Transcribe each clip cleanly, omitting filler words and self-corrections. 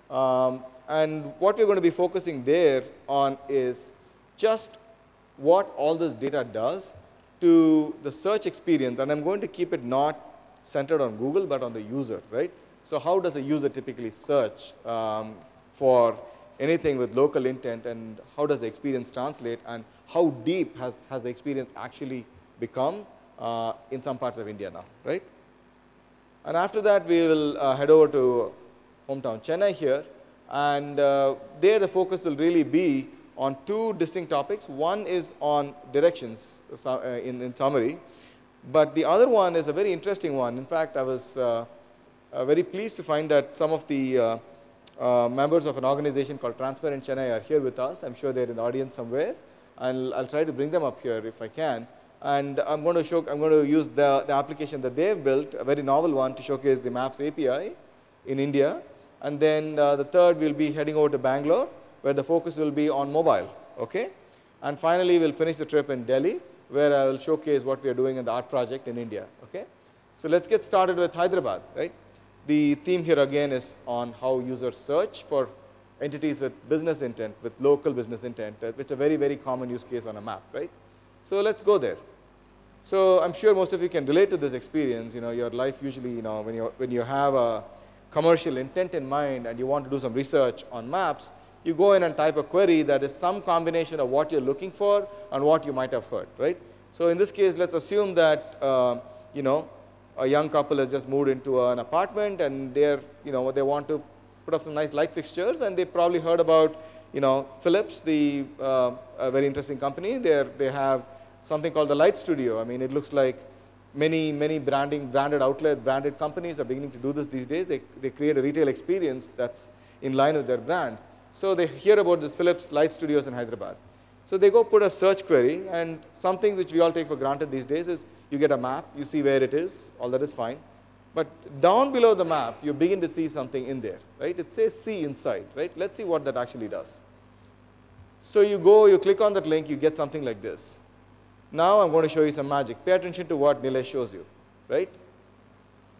And what we're going to be focusing there on is just what all this data does to the search experience. And I'm going to keep it not centered on Google, but on the user, right? So how does a user typically search for anything with local intent, and how does the experience translate, and how deep has the experience actually become in some parts of India now, right? And after that, we will head over to hometown Chennai here, and there the focus will really be on two distinct topics. One is on directions in summary, but the other one is a very interesting one. In fact, I was very pleased to find that some of the members of an organization called Transparent Chennai are here with us. I'm sure they're in the audience somewhere, and I'll try to bring them up here if I can. And I'm going to use the application that they've built, a very novel one, to showcase the Maps API in India. And then the third, we'll be heading over to Bangalore, where the focus will be on mobile, okay? And finally, we'll finish the trip in Delhi, where I will showcase what we are doing in the art project in India, okay? So let's get started with Hyderabad, right? The theme here again is on how users search for entities with business intent, with local business intent, which is a very, very common use case on a map, right? So let's go there. So I'm sure most of you can relate to this experience. You know, your life usually, you know, when you have a commercial intent in mind and you want to do some research on maps, you go in and type a query that is some combination of what you're looking for and what you might have heard, right? So in this case, let's assume that, you know, a young couple has just moved into an apartment, and they're, you know, they want to put up some nice light fixtures, and they probably heard about, you know, Philips, the a very interesting company. They have something called the Light Studio. I mean, it looks like many branded companies are beginning to do this these days. They create a retail experience that's in line with their brand. So they hear about this Philips Light Studios in Hyderabad. So they go put a search query, and some things which we all take for granted these days is you get a map, you see where it is, all that is fine. But down below the map, you begin to see something in there, right? It says see inside, right? Let's see what that actually does. So you go, you click on that link, you get something like this. Now I'm going to show you some magic. Pay attention to what Nilesh shows you, right?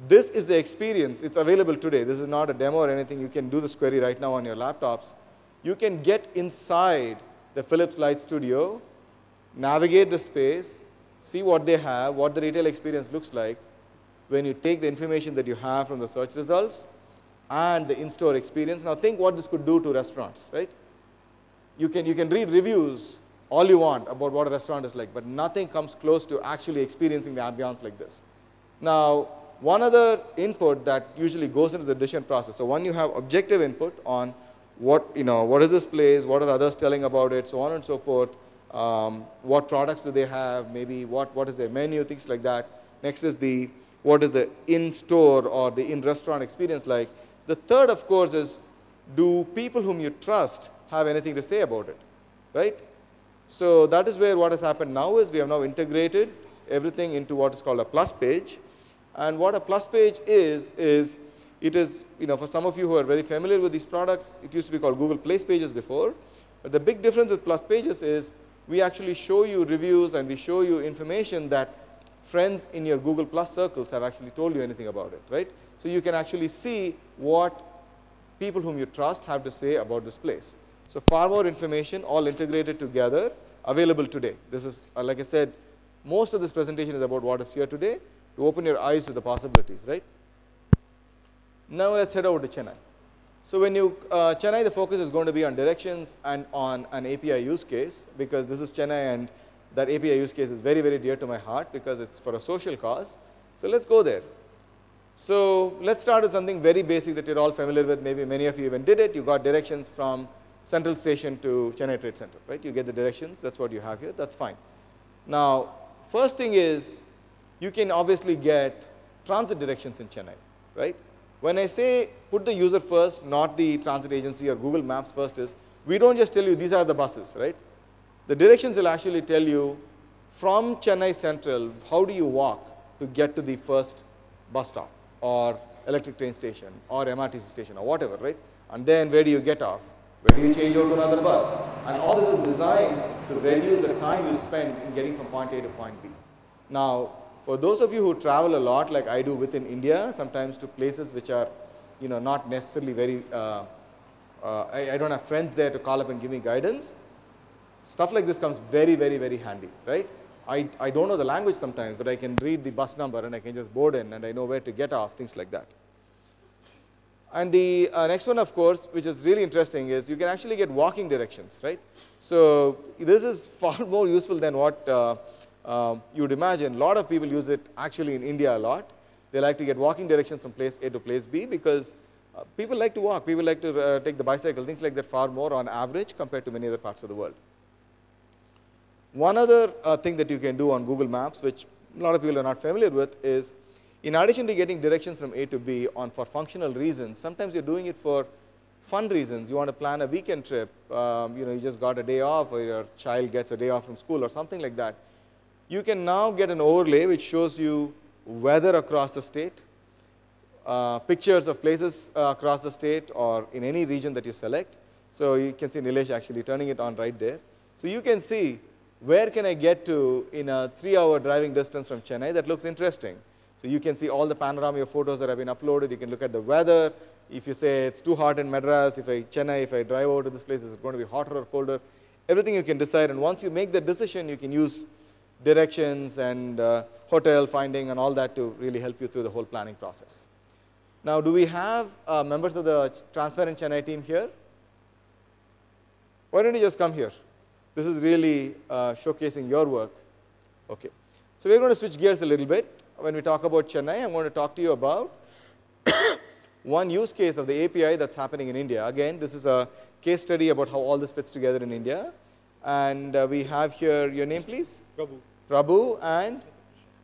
This is the experience. It's available today. This is not a demo or anything. You can do this query right now on your laptops. You can get inside the Philips Light Studio, navigate the space, see what they have, what the retail experience looks like when you take the information that you have from the search results and the in-store experience. Now think what this could do to restaurants, right? You can read reviews all you want about what a restaurant is like, but nothing comes close to actually experiencing the ambiance like this. Now, one other input that usually goes into the decision process. So one, you have objective input on what is this place, what are others telling about it, so on and so forth. What products do they have, maybe what is their menu, things like that. Next is what is the in-store or the in-restaurant experience like. The third, of course, is do people whom you trust have anything to say about it, right? So that is where what has happened now is we have now integrated everything into what is called a plus page. And what a plus page is it is, you know, for some of you who are very familiar with these products, it used to be called Google Place Pages before. But the big difference with plus pages is we actually show you reviews and we show you information that friends in your Google Plus circles have actually told you anything about it, right? So you can actually see what people whom you trust have to say about this place. So far more information, all integrated together, available today. This is, like I said, most of this presentation is about what is here today, to open your eyes to the possibilities, right? Now let's head over to Chennai. So when you, Chennai, the focus is going to be on directions and on an API use case, because this is Chennai and that API use case is very, very dear to my heart because it's for a social cause. So let's go there. So let's start with something very basic that you're all familiar with. Maybe many of you even did it. You got directions from Central Station to Chennai Trade Center, right? You get the directions. That's what you have here. That's fine. Now, first thing is you can obviously get transit directions in Chennai, right? When I say put the user first, not the transit agency or Google Maps first, is we don't just tell you these are the buses, right? The directions will actually tell you from Chennai Central, how do you walk to get to the first bus stop or electric train station or MRTC station or whatever, right? And then where do you get off? Where do you change over to another bus? And all this is designed to reduce the time you spend in getting from point A to point B. Now, for those of you who travel a lot, like I do within India, sometimes to places which are, you know, not necessarily very I don't have friends there to call up and give me guidance. Stuff like this comes very, very, very handy, right? I don't know the language sometimes, but I can read the bus number and I can just board in and I know where to get off, things like that. And the next one, of course, which is really interesting, is you can actually get walking directions, right? So this is far more useful than what you would imagine. A lot of people use it actually in India a lot. They like to get walking directions from place A to place B because people like to walk. People like to take the bicycle, things like that far more on average compared to many other parts of the world. One other thing that you can do on Google Maps, which a lot of people are not familiar with, is in addition to getting directions from A to B for functional reasons, sometimes you're doing it for fun reasons. You want to plan a weekend trip, you just got a day off, or your child gets a day off from school or something like that. You can now get an overlay which shows you weather across the state, pictures of places across the state or in any region that you select. So you can see Nilesh actually turning it on right there. So you can see where can I get to in a 3-hour driving distance from Chennai that looks interesting. So you can see all the panorama of photos that have been uploaded. You can look at the weather. If you say it's too hot in Madras, if I drive over to this place, is it going to be hotter or colder? Everything you can decide. And once you make the decision, you can use directions and hotel finding and all that to really help you through the whole planning process. Now, do we have members of the Transparent Chennai team here? Why don't you just come here? This is really showcasing your work. Okay. So we're going to switch gears a little bit. When we talk about Chennai, I'm going to talk to you about one use case of the API that's happening in India. Again, this is a case study about how all this fits together in India. And we have here, your name please? Prabhu. Prabhu and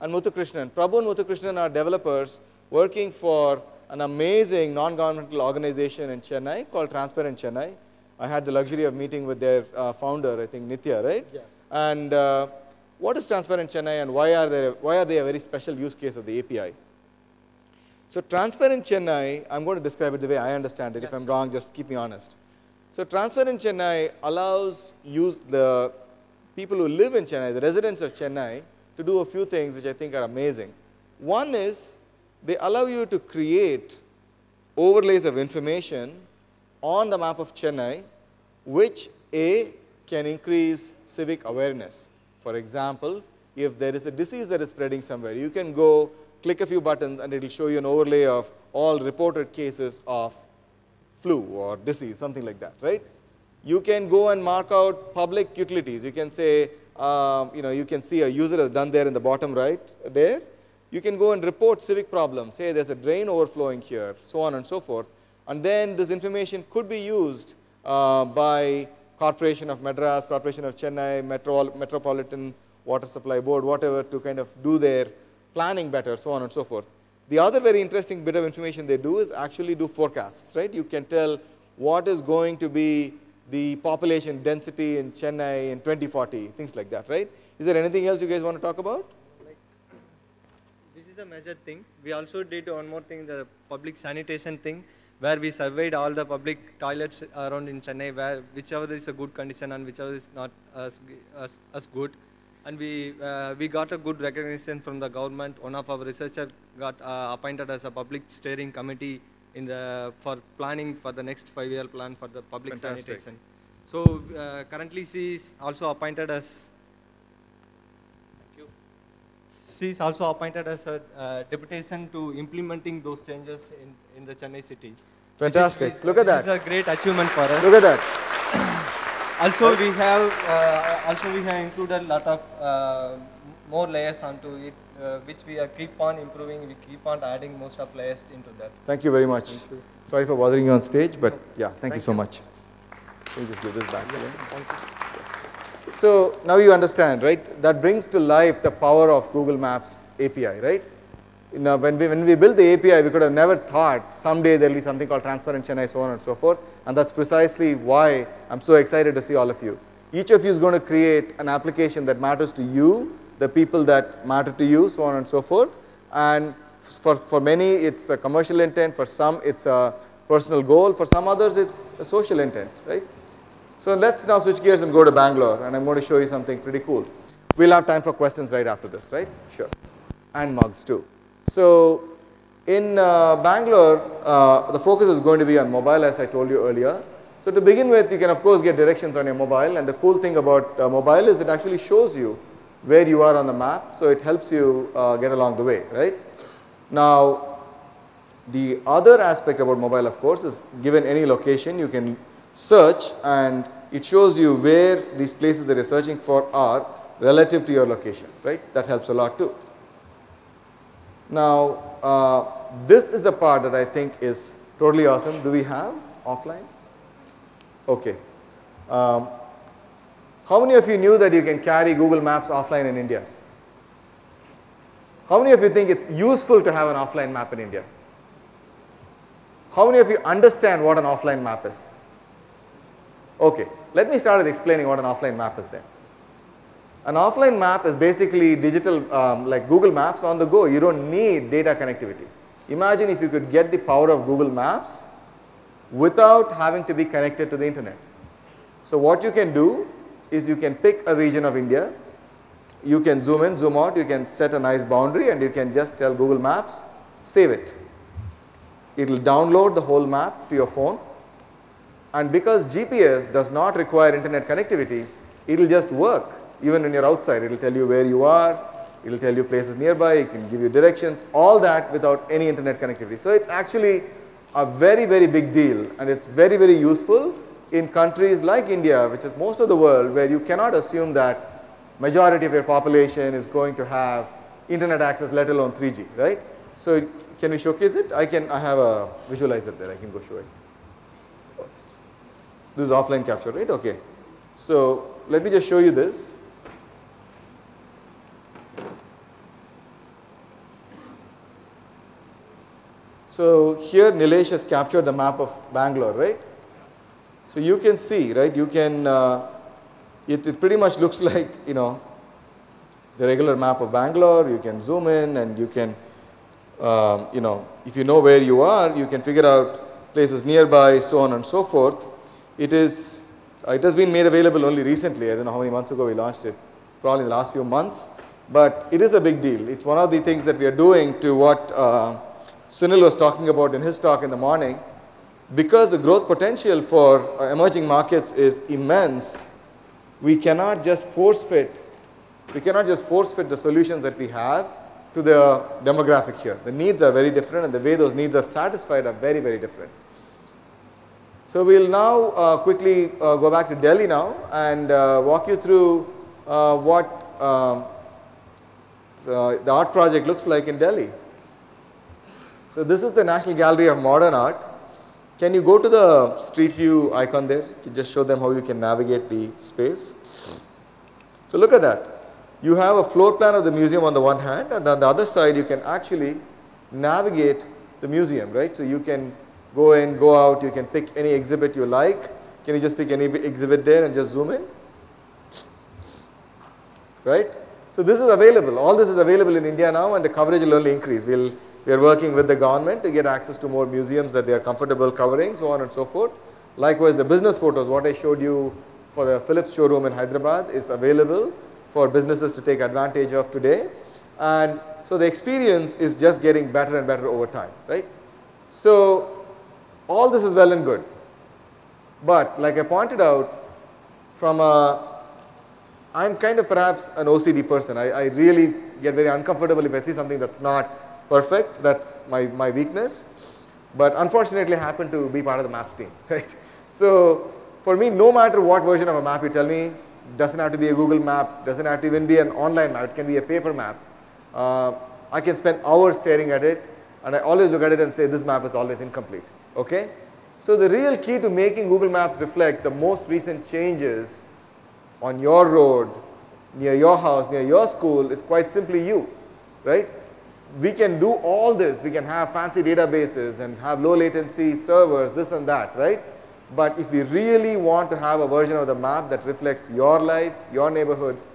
Muthukrishnan. Prabhu and Muthukrishnan are developers working for an amazing non-governmental organization in Chennai called Transparent Chennai. I had the luxury of meeting with their founder, I think Nitya, right? Yes. And what is Transparent Chennai and why are they a very special use case of the API? So Transparent Chennai, I'm going to describe it the way I understand it. Yes. If I'm wrong, just keep me honest. So Transparent Chennai allows the people who live in Chennai, the residents of Chennai, to do a few things which I think are amazing. One is they allow you to create overlays of information on the map of Chennai, which can increase civic awareness. For example, if there is a disease that is spreading somewhere, you can go click a few buttons and it will show you an overlay of all reported cases of flu or disease, something like that, right? You can go and mark out public utilities. You can say, you can see a user has done there in the bottom right there. You can go and report civic problems. Hey, there's a drain overflowing here, so on and so forth. And then this information could be used by Corporation of Madras, Corporation of Chennai, Metropolitan Water Supply Board, whatever, to kind of do their planning better, so on and so forth. The other very interesting bit of information they do is actually do forecasts, right? You can tell what is going to be the population density in Chennai in 2040, things like that, right? Is there anything else you guys want to talk about? This is a major thing. We also did one more thing, the public sanitation thing, where we surveyed all the public toilets around in Chennai, whichever is a good condition and whichever is not as good. And we got a good recognition from the government. One of our researchers got appointed as a public steering committee for planning for the next 5-year plan for the public Fantastic. sanitation. So currently she is also appointed as She is also appointed as a deputation to implementing those changes in the Chennai city. Fantastic. Look at that. This is a great achievement for us. Look at that. Also, we have included a lot of more layers onto it, which we keep on improving. We keep on adding most of layers into that. Thank you very much. Sorry for bothering you on stage, but yeah, thank you so much. We'll just give this back. Yeah, thank you. So now you understand, right? That brings to life the power of Google Maps API, right? When we built the API, we could have never thought someday there will be something called Transparent Chennai, so on and so forth. And that's precisely why I'm so excited to see all of you. Each of you is going to create an application that matters to you, the people that matter to you, so on and so forth. And for many, it's a commercial intent. For some, it's a personal goal. For some others, it's a social intent, right? So let's now switch gears and go to Bangalore, and I'm going to show you something pretty cool. We'll have time for questions right after this, right? Sure. And mugs too. So in Bangalore, the focus is going to be on mobile, as I told you earlier. So to begin with, you can of course get directions on your mobile, and the cool thing about mobile is it actually shows you where you are on the map, so it helps you get along the way, right? Now, the other aspect about mobile, of course, is given any location, you can search and it shows you where these places that you're searching for are relative to your location, right? That helps a lot too. Now, this is the part that I think is totally awesome. Do we have offline? Okay. How many of you knew that you can carry Google Maps offline in India? How many of you think it's useful to have an offline map in India? How many of you understand what an offline map is? Okay, let me start with explaining what an offline map is then. An offline map is basically digital, like Google Maps on the go. You don't need data connectivity. Imagine if you could get the power of Google Maps without having to be connected to the internet. So what you can do is you can pick a region of India, you can zoom in, zoom out, you can set a nice boundary, and you can just tell Google Maps, save it. It will download the whole map to your phone, and because GPS does not require internet connectivity, it will just work. Even when you're outside, it will tell you where you are, it will tell you places nearby, it can give you directions, all that without any internet connectivity. So it's actually a very, very big deal, and it's very, very useful in countries like India, which is most of the world, where you cannot assume that majority of your population is going to have internet access, let alone 3G, right? So can we showcase it? I have a visualizer there, I can go show it. This is offline capture, right? Okay. So let me just show you this. So here Nilesh has captured the map of Bangalore, right? So you can see, right, you can, it pretty much looks like, you know, the regular map of Bangalore. You can zoom in and you can, you know, if you know where you are, you can figure out places nearby, so on and so forth. It has been made available only recently. I don't know how many months ago we launched it, probably in the last few months, but it is a big deal. It's one of the things that we are doing to what Sunil was talking about in his talk in the morning. Because the growth potential for emerging markets is immense, we cannot just force fit the solutions that we have to the demographic here. The needs are very different, and the way those needs are satisfied are very, very different. So we'll now quickly go back to Delhi now and walk you through what the art project looks like in Delhi. So this is the National Gallery of Modern Art. Can you go to the Street View icon there? You just show them how you can navigate the space. So look at that. You have a floor plan of the museum on the one hand, and on the other side you can actually navigate the museum, right? So you can go in, go out, you can pick any exhibit you like. Can you just pick any exhibit there and just zoom in? Right? So this is available. All this is available in India now, and the coverage will only increase. We are working with the government to get access to more museums that they are comfortable covering, so on and so forth. Likewise, the business photos, what I showed you for the Philips showroom in Hyderabad, is available for businesses to take advantage of today. And so the experience is just getting better and better over time, right? So all this is well and good. But like I pointed out, I'm kind of perhaps an OCD person. I really get very uncomfortable if I see something that's not perfect. That's my weakness. But unfortunately, I happen to be part of the maps team, right? So for me, no matter what version of a map you tell me, doesn't have to be a Google map, doesn't have to even be an online map, it can be a paper map. I can spend hours staring at it, and I always look at it and say this map is always incomplete, okay? So the real key to making Google Maps reflect the most recent changes on your road, near your house, near your school is quite simply you, right? We can do all this. We can have fancy databases and have low latency servers, this and that, right? But if we really want to have a version of the map that reflects your life, your neighborhoods,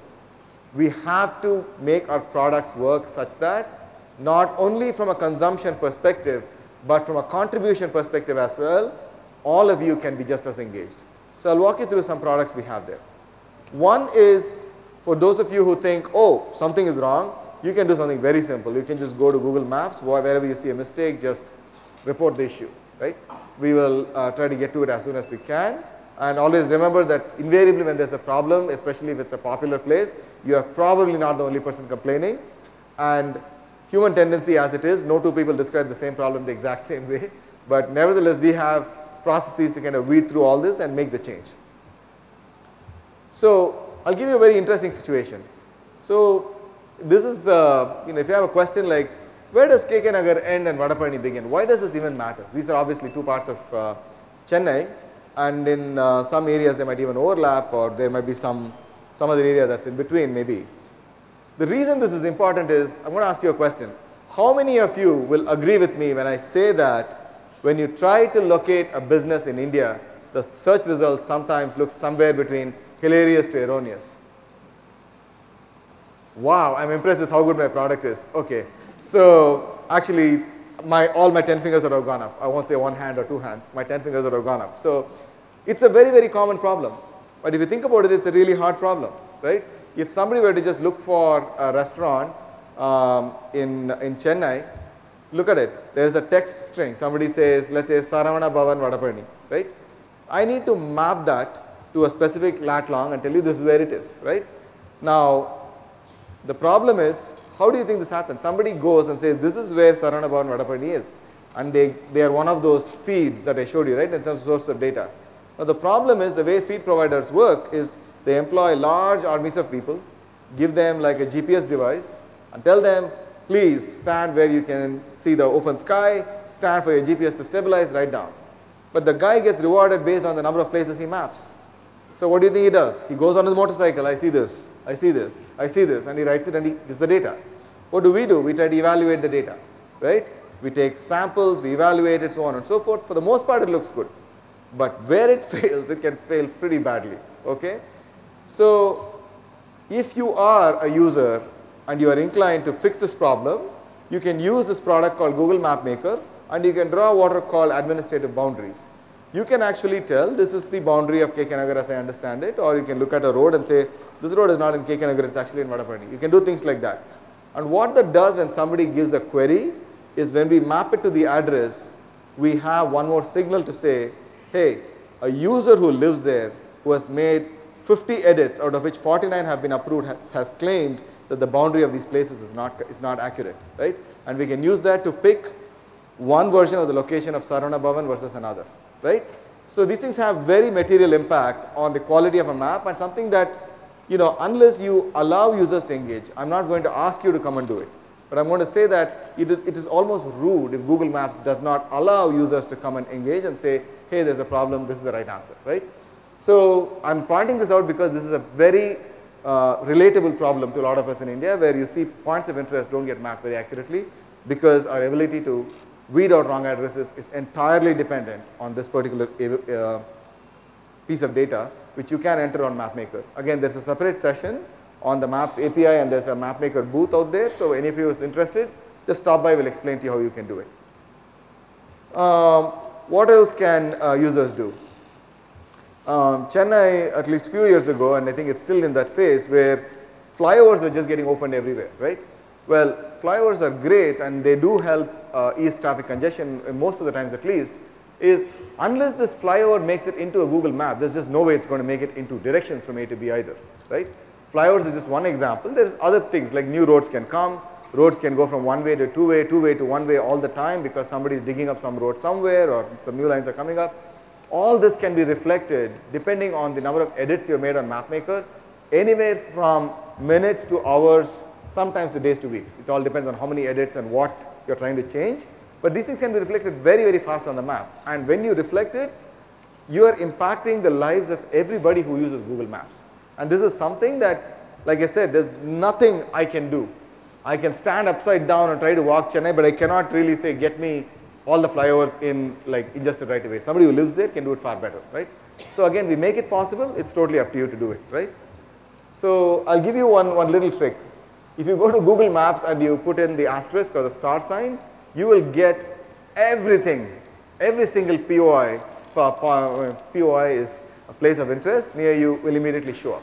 we have to make our products work such that not only from a consumption perspective, but from a contribution perspective as well, all of you can be just as engaged. So I'll walk you through some products we have there. One is for those of you who think, oh, something is wrong, you can do something very simple. You can just go to Google Maps, wherever you see a mistake, just report the issue. right? We will try to get to it as soon as we can. And always remember that invariably when there's a problem, especially if it's a popular place, you are probably not the only person complaining. And human tendency as it is, no two people describe the same problem the exact same way. But nevertheless, we have processes to kind of weed through all this and make the change. So I'll give you a very interesting situation. So this is, if you have a question like, where does KK Nagar end and Vadapalani begin? Why does this even matter? These are obviously two parts of Chennai, and in some areas they might even overlap, or there might be some other area that's in between maybe. The reason this is important is, I'm going to ask you a question. How many of you will agree with me when I say that when you try to locate a business in India, the search results sometimes look somewhere between hilarious to erroneous? Wow, I'm impressed with how good my product is. Okay, so actually all my 10 fingers would have gone up. I won't say one hand or two hands. My 10 fingers would have gone up. So it's a very, very common problem. But if you think about it, it's a really hard problem, right? If somebody were to just look for a restaurant in Chennai, look at it. There's a text string. Somebody says, let's say Saravana Bhavan Vadapalani, right? I need to map that to a specific lat long and tell you this is where it is, right? Now, the problem is, how do you think this happens? Somebody goes and says, this is where Saravana Bhavan Vadapalani is. And they are one of those feeds that I showed you, right, in terms of source of data. Now, the problem is the way feed providers work is they employ large armies of people, give them like a GPS device, and tell them, please stand where you can see the open sky, stand for your GPS to stabilize, write down. But the guy gets rewarded based on the number of places he maps. So what do you think he does? He goes on his motorcycle, I see this, I see this, I see this, and he writes it and he gives the data. What do? We try to evaluate the data, right? We take samples, we evaluate it, so on and so forth. For the most part, it looks good. But where it fails, it can fail pretty badly, okay? So if you are a user and you are inclined to fix this problem, you can use this product called Google Map Maker, and you can draw what are called administrative boundaries. You can actually tell this is the boundary of KK Nagar as I understand it, or you can look at a road and say this road is not in KK Nagar, it's actually in Vadapalani. You can do things like that. And what that does when somebody gives a query is when we map it to the address, we have one more signal to say, hey, a user who lives there who has made 50 edits, out of which 49 have been approved, has claimed that the boundary of these places is not accurate, right? And we can use that to pick one version of the location of Saravana Bhavan versus another, right? So these things have very material impact on the quality of a map, and something that, unless you allow users to engage, I'm not going to ask you to come and do it. But I'm going to say that it is almost rude if Google Maps does not allow users to come and engage and say, hey, there's a problem, this is the right answer, right? So I'm pointing this out because this is a very relatable problem to a lot of us in India, where you see points of interest don't get mapped very accurately because our ability to weed out wrong addresses is entirely dependent on this particular piece of data, which you can enter on MapMaker. Again, there's a separate session on the Maps API, and there's a MapMaker booth out there. So any of you who's interested, just stop by, we'll explain to you how you can do it. What else can users do? Chennai, at least a few years ago, and I think it's still in that phase, where flyovers are just getting opened everywhere, right? Well, flyovers are great and they do help ease traffic congestion, most of the times at least, is unless this flyover makes it into a Google map, there's just no way it's going to make it into directions from A to B either, right? Flyovers is just one example. There's other things like new roads can come, roads can go from one way to two way to one way all the time because somebody is digging up some road somewhere or some new lines are coming up. All this can be reflected depending on the number of edits you have made on MapMaker, anywhere from minutes to hours, sometimes to days to weeks. It all depends on how many edits and what you're trying to change. But these things can be reflected very, very fast on the map. And when you reflect it, you are impacting the lives of everybody who uses Google Maps. And this is something that, like I said, there's nothing I can do. I can stand upside down and try to walk Chennai, but I cannot really say, get me all the flyovers in just the right way. Somebody who lives there can do it far better, right? So again, we make it possible. It's totally up to you to do it, right? So I'll give you one little trick. If you go to Google Maps and you put in the asterisk or the star sign, you will get everything, every single POI. POI is a place of interest near you will immediately show up.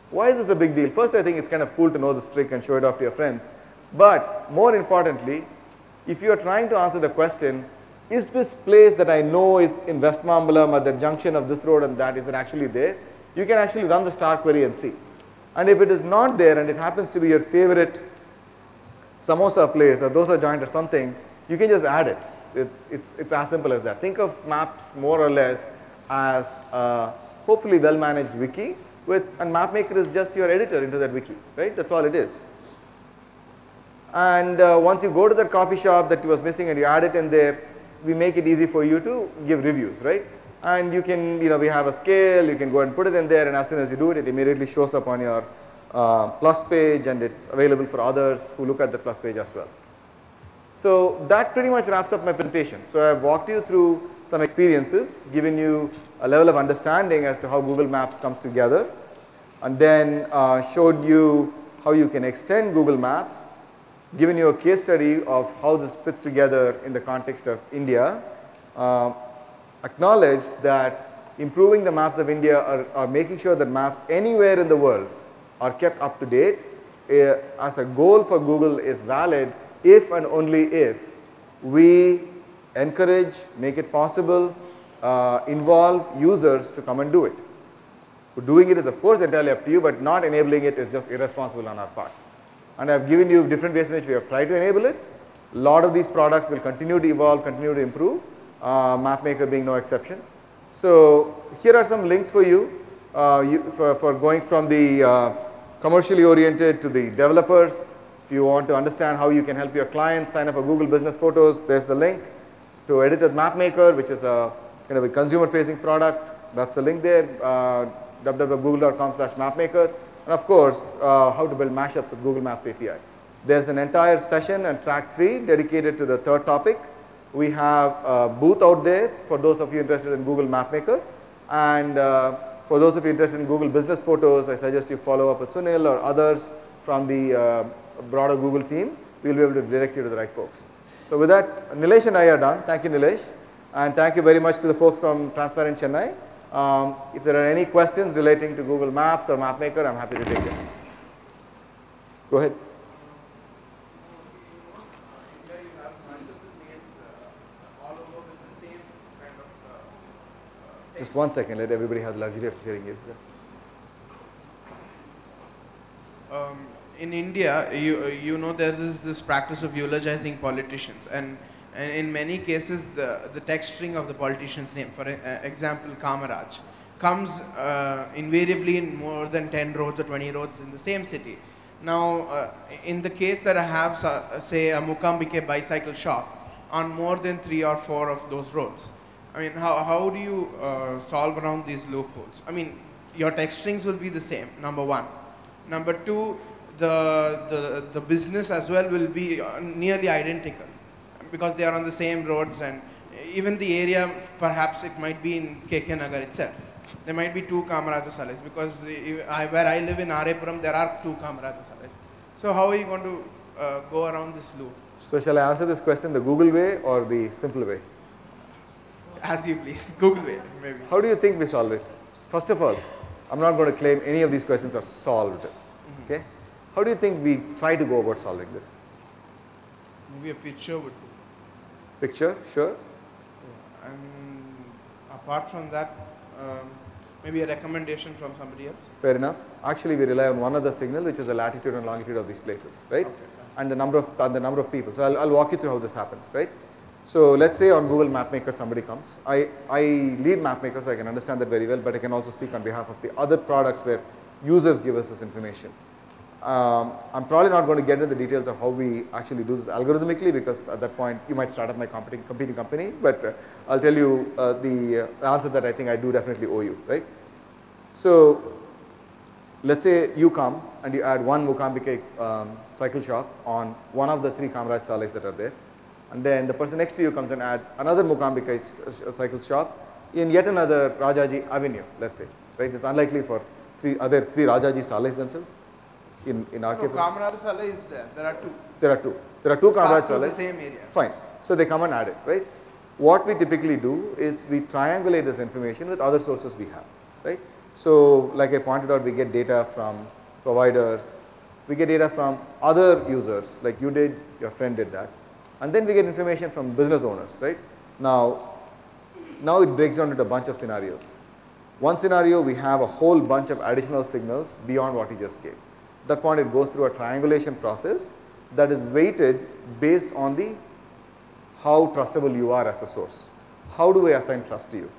Why is this a big deal? First, I think it's kind of cool to know this trick and show it off to your friends. But more importantly, if you are trying to answer the question, is this place that I know is in Westmambalam at the junction of this road and that, is it actually there? You can actually run the star query and see. And if it is not there and it happens to be your favorite samosa place or dosa joint or something, you can just add it. It's as simple as that. Think of maps more or less as a hopefully well managed wiki and MapMaker is just your editor into that wiki, right? That's all it is. And once you go to that coffee shop that was missing and you add it in there, we make it easy for you to give reviews, right? And you can, we have a scale, you can go and put it in there, and as soon as you do it, it immediately shows up on your plus page, and it's available for others who look at the plus page as well. So that pretty much wraps up my presentation. So I've walked you through some experiences, given you a level of understanding as to how Google Maps comes together, and then showed you how you can extend Google Maps, given you a case study of how this fits together in the context of India, acknowledged that improving the maps of India or making sure that maps anywhere in the world are kept up to date as a goal for Google is valid if and only if we encourage, make it possible, involve users to come and do it. Doing it is of course entirely up to you, but not enabling it is just irresponsible on our part. And I've given you different ways in which we have tried to enable it. A lot of these products will continue to evolve, continue to improve, MapMaker being no exception. So here are some links for you, for going from the commercially oriented to the developers. If you want to understand how you can help your clients sign up for Google Business Photos, there's the link. To edit with MapMaker, which is a kind of a consumer facing product, that's the link there, www.google.com/mapmaker. And of course, how to build mashups with Google Maps API. There's an entire session and track 3 dedicated to the third topic. We have a booth out there for those of you interested in Google MapMaker. And for those of you interested in Google Business Photos, I suggest you follow up with Sunil or others from the broader Google team. We'll be able to direct you to the right folks. So with that, Nilesh and I are done. Thank you, Nilesh. And thank you very much to the folks from Transparent Chennai. If there are any questions relating to Google Maps or MapMaker, I'm happy to take them. Go ahead. Just 1 second, let everybody have the luxury of hearing you. In India, you know there is this practice of eulogizing politicians, and in many cases the text string of the politician's name, for example Kamaraj, comes invariably in more than 10 roads or 20 roads in the same city. Now in the case that I have say a Mukambike bicycle shop on more than 3 or 4 of those roads, I mean how do you solve around these loopholes? I mean your text strings will be the same, number one. Number two, the business as well will be nearly identical because they are on the same roads, and even the area, perhaps it might be in KK Nagar itself. There might be 2 Kamaraj Salais because where I live in Arepuram, there are 2 Kamaraj Salais. So how are you going to go around this loop? So shall I answer this question the Google way or the simple way? As you please, Google way maybe. How do you think we solve it? First of all, I'm not going to claim any of these questions are solved. Okay? How do you think we try to go about solving this? Maybe a picture would do. Picture, sure. Yeah. And apart from that, maybe a recommendation from somebody else? Fair enough. Actually, we rely on one other signal, which is the latitude and longitude of these places, right? Okay. And the number of people. So I'll walk you through how this happens, right? So let's say on Google MapMaker somebody comes. I lead MapMaker, so I can understand that very well, but I can also speak on behalf of the other products where users give us this information. I'm probably not going to get into the details of how we actually do this algorithmically, because at that point you might start up my competing company, but I'll tell you the answer that I think I do definitely owe you, right? So let's say you come and you add one Mukambike cycle shop on one of the 3 Kamaraj Salais that are there, and then the person next to you comes and adds another Mukambike cycle shop in yet another Rajaji Avenue, let's say, right? It's unlikely for 3 Rajaji Salais themselves. In our case, Kamaraj Salai is there. There are 2. There are 2. There are 2 Kamaraj Salais. The same area. Fine. So they come and add it, right? What we typically do is we triangulate this information with other sources we have, right? So like I pointed out, we get data from providers, we get data from other users, like you did, your friend did that, and then we get information from business owners, right? Now it breaks down into a bunch of scenarios. One scenario, we have a whole bunch of additional signals beyond what he just gave. At that point, it goes through a triangulation process that is weighted based on how trustable you are as a source. How do I assign trust to you?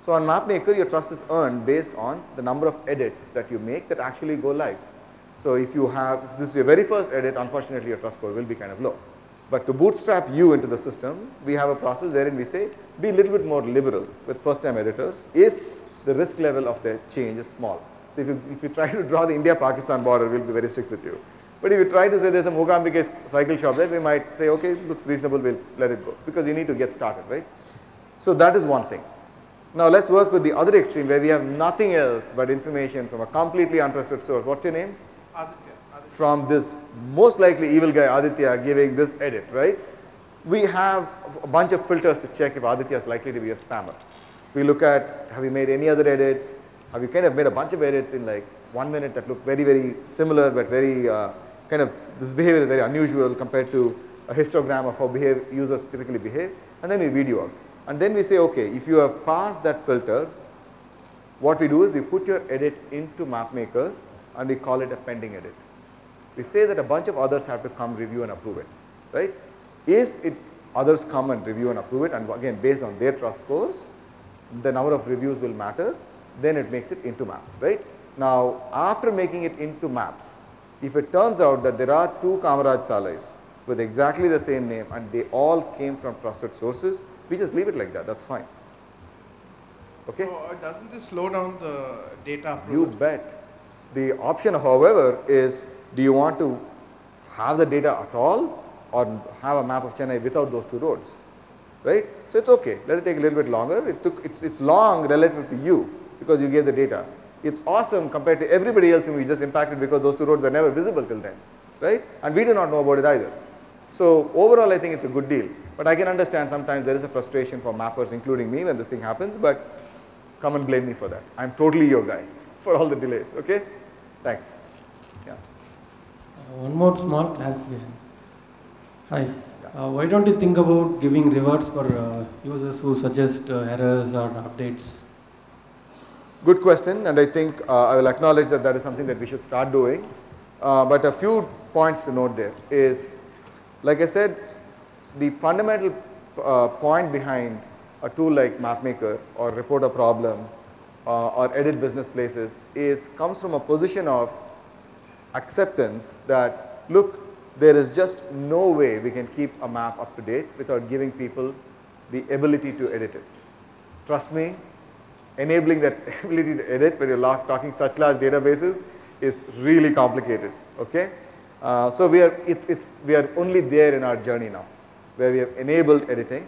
So on MapMaker, your trust is earned based on the number of edits that you make that actually go live. So if this is your very first edit, unfortunately your trust score will be kind of low. But to bootstrap you into the system, we have a process wherein we say, be a little bit more liberal with first-time editors if the risk level of the change is small. So if you try to draw the India-Pakistan border, we'll be very strict with you. But if you try to say there's a Mugambike cycle shop there, we might say, okay, looks reasonable, we'll let it go. Because you need to get started, right? So that is one thing. Now let's work with the other extreme where we have nothing else but information from a completely untrusted source. What's your name? Aditya. From this most likely evil guy Aditya giving this edit, right? We have a bunch of filters to check if Aditya is likely to be a spammer. We look at, have you made any other edits? Have you kind of made a bunch of edits in like 1 minute that look very, very similar but very this behavior is very unusual compared to a histogram of how users typically behave, and then we weed you out. And then we say, okay, if you have passed that filter, what we do is we put your edit into MapMaker and we call it a pending edit. We say that a bunch of others have to come review and approve it, right? If others come and review and approve it, and again based on their trust scores, the number of reviews will matter, then it makes it into Maps, right? Now, after making it into Maps, if it turns out that there are 2 Kamaraj Salais with exactly the same name and they all came from trusted sources, we just leave it like that, that's fine. Okay? So doesn't this slow down the data approval? You bet. The option, however, is do you want to have the data at all or have a map of Chennai without those 2 roads, right? So it's okay, let it take a little bit longer. It's long relative to you because you gave the data. It's awesome compared to everybody else whom we just impacted because those 2 roads were never visible till then, right? And we do not know about it either. So overall, I think it's a good deal. But I can understand sometimes there is a frustration for mappers, including me, when this thing happens, but come and blame me for that. I'm totally your guy for all the delays, okay? Thanks. Yeah. One more small clarification. Hi. Why don't you think about giving rewards for users who suggest errors or updates? Good question, and I think I will acknowledge that that is something that we should start doing. But a few points to note there is, like I said, the fundamental point behind a tool like MapMaker or report a problem or edit business places comes from a position of acceptance that, look, there is just no way we can keep a map up to date without giving people the ability to edit it. Trust me, enabling that ability to edit when you're talking such large databases is really complicated, okay? So we are only there in our journey now, where we have enabled editing.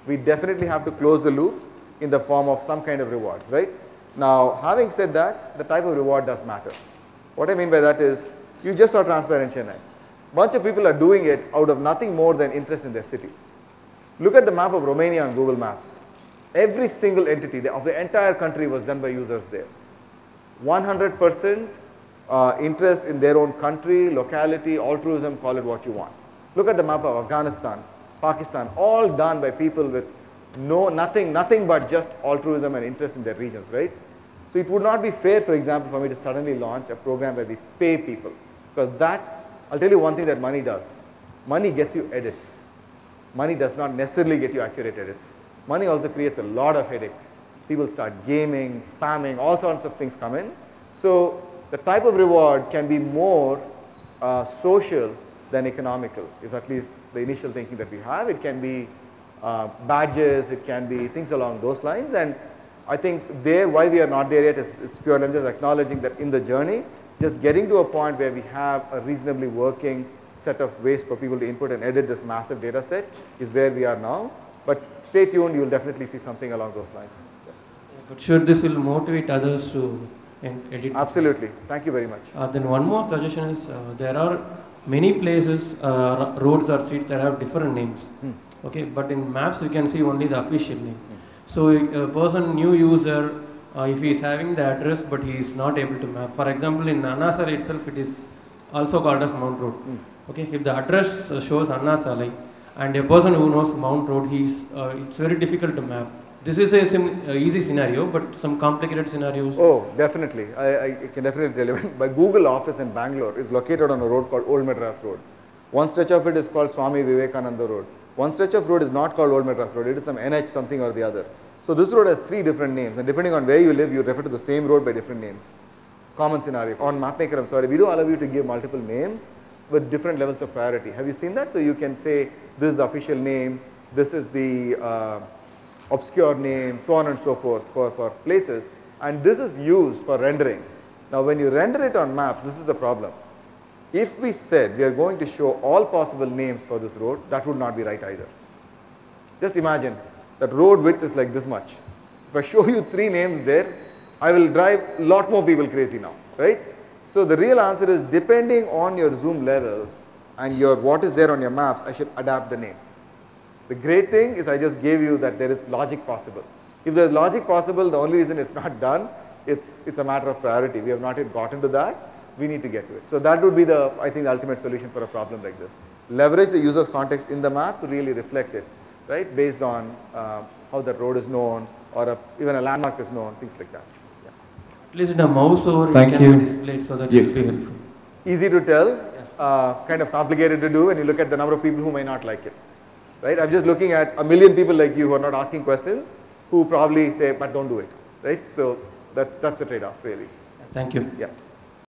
We definitely have to close the loop in the form of some kind of rewards, right? Now, having said that, the type of reward does matter. What I mean by that is, you just saw Transparent Chennai. Bunch of people are doing it out of nothing more than interest in their city. Look at the map of Romania on Google Maps. Every single entity of the entire country was done by users there. 100% interest in their own country, locality, altruism, call it what you want. Look at the map of Afghanistan, Pakistan, all done by people with nothing but just altruism and interest in their regions, right? So it would not be fair, for example, for me to suddenly launch a program where we pay people, because that, I'll tell you one thing that money does. Money gets you edits. Money does not necessarily get you accurate edits. Money also creates a lot of headache. People start gaming, spamming, all sorts of things come in. So the type of reward can be more social than economical, is at least the initial thinking that we have. It can be badges, it can be things along those lines. And I think why we are not there yet is it's purely just acknowledging that in the journey, just getting to a point where we have a reasonably working set of ways for people to input and edit this massive data set is where we are now. But stay tuned, you will definitely see something along those lines. Yeah. But sure, this will motivate others to edit. Absolutely. Thank you very much. Then one more suggestion is there are many places, roads or streets that have different names. Okay, but in maps we can see only the official name. So a person, new user, if he is having the address but he is not able to map. For example, in Anna Salai itself, it is also called as Mount Road. Okay, if the address shows Anna Salai and a person who knows Mount Road, it's very difficult to map. This is a easy scenario, but some complicated scenarios. Oh, definitely. I can definitely tell you. My Google office in Bangalore is located on a road called Old Madras Road. One stretch of it is called Swami Vivekananda Road. One stretch of road is not called Old Madras Road. It is some NH something or the other. So this road has 3 different names, and depending on where you live, you refer to the same road by different names. Common scenario. On MapMaker, I'm sorry, we do allow you to give multiple names with different levels of priority. Have you seen that? So you can say this is the official name, this is the obscure name, so on and so forth for places, and this is used for rendering. Now when you render it on maps, this is the problem. If we said we are going to show all possible names for this road, that would not be right either. Just imagine that road width is like this much. If I show you 3 names there, I will drive a lot more people crazy now, right? So the real answer is, depending on your zoom level and what is there on your maps, I should adapt the name. The great thing is I just gave you that there is logic possible. If there is logic possible, the only reason it's not done, it's a matter of priority. We have not yet gotten to that. We need to get to it. So that would be I think, the ultimate solution for a problem like this. Leverage the user's context in the map to really reflect it, right? Based on how the road is known, or even a landmark is known, things like that. Yeah. At least in a mouse over, Thank can you. be displayed, so that will be helpful. Easy to tell, kind of complicated to do when you look at the number of people who may not like it. Right? I'm just looking at a million people like you who are not asking questions, who probably say, but don't do it. Right? So that's the trade-off, really. Thank you. Yeah.